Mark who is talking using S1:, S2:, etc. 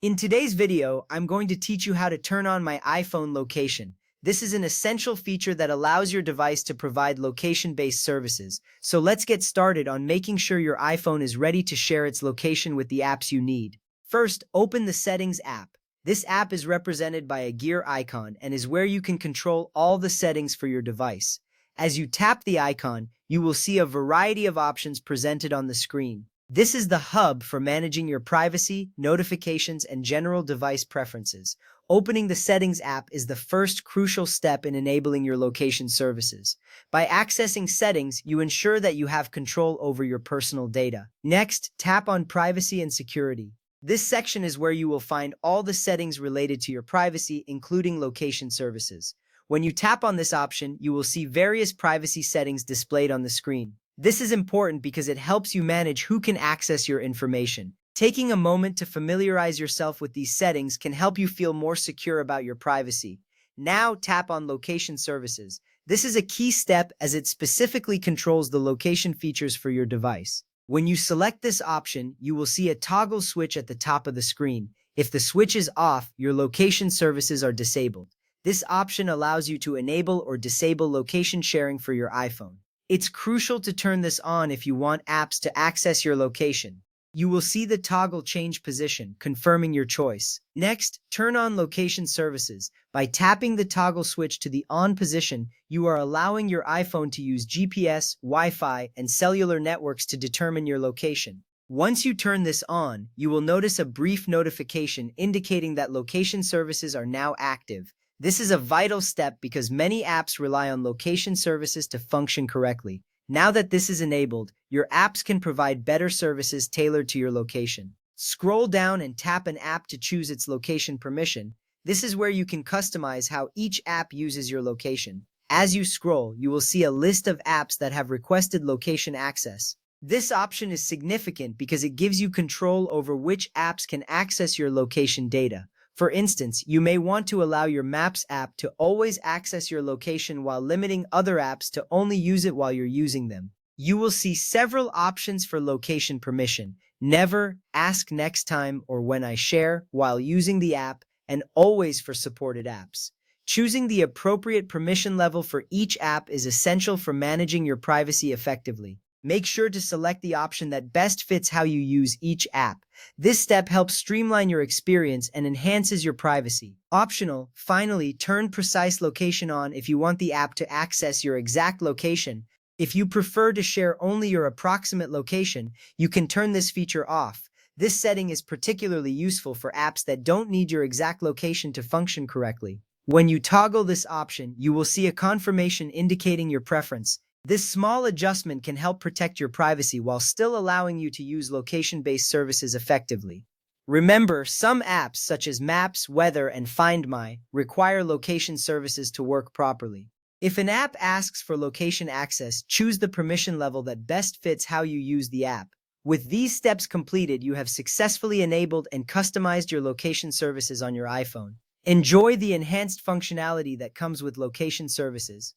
S1: In today's video, I'm going to teach you how to turn on my iPhone location. This is an essential feature that allows your device to provide location-based services. So let's get started on making sure your iPhone is ready to share its location with the apps you need. First, open the Settings app. This app is represented by a gear icon and is where you can control all the settings for your device. As you tap the icon, you will see a variety of options presented on the screen. This is the hub for managing your privacy, notifications, and general device preferences. Opening the Settings app is the first crucial step in enabling your location services. By accessing Settings, you ensure that you have control over your personal data. Next, tap on Privacy and Security. This section is where you will find all the settings related to your privacy, including location services. When you tap on this option, you will see various privacy settings displayed on the screen. This is important because it helps you manage who can access your information. Taking a moment to familiarize yourself with these settings can help you feel more secure about your privacy. Now tap on Location Services. This is a key step as it specifically controls the location features for your device. When you select this option, you will see a toggle switch at the top of the screen. If the switch is off, your location services are disabled. This option allows you to enable or disable location sharing for your iPhone. It's crucial to turn this on if you want apps to access your location. You will see the toggle change position, confirming your choice. Next, turn on location services. By tapping the toggle switch to the on position, you are allowing your iPhone to use GPS, Wi-Fi, and cellular networks to determine your location. Once you turn this on, you will notice a brief notification indicating that location services are now active. This is a vital step because many apps rely on location services to function correctly. Now that this is enabled, your apps can provide better services tailored to your location. Scroll down and tap an app to choose its location permission. This is where you can customize how each app uses your location. As you scroll, you will see a list of apps that have requested location access. This option is significant because it gives you control over which apps can access your location data. For instance, you may want to allow your Maps app to always access your location while limiting other apps to only use it while you're using them. You will see several options for location permission: never, ask next time, or when I share, while using the app, and always for supported apps. Choosing the appropriate permission level for each app is essential for managing your privacy effectively. Make sure to select the option that best fits how you use each app. This step helps streamline your experience and enhances your privacy. Optional, finally, turn precise location on if you want the app to access your exact location. If you prefer to share only your approximate location, you can turn this feature off. This setting is particularly useful for apps that don't need your exact location to function correctly. When you toggle this option, you will see a confirmation indicating your preference. This small adjustment can help protect your privacy while still allowing you to use location-based services effectively. Remember, some apps such as Maps, Weather, and Find My require location services to work properly. If an app asks for location access, choose the permission level that best fits how you use the app. With these steps completed, you have successfully enabled and customized your location services on your iPhone. Enjoy the enhanced functionality that comes with location services.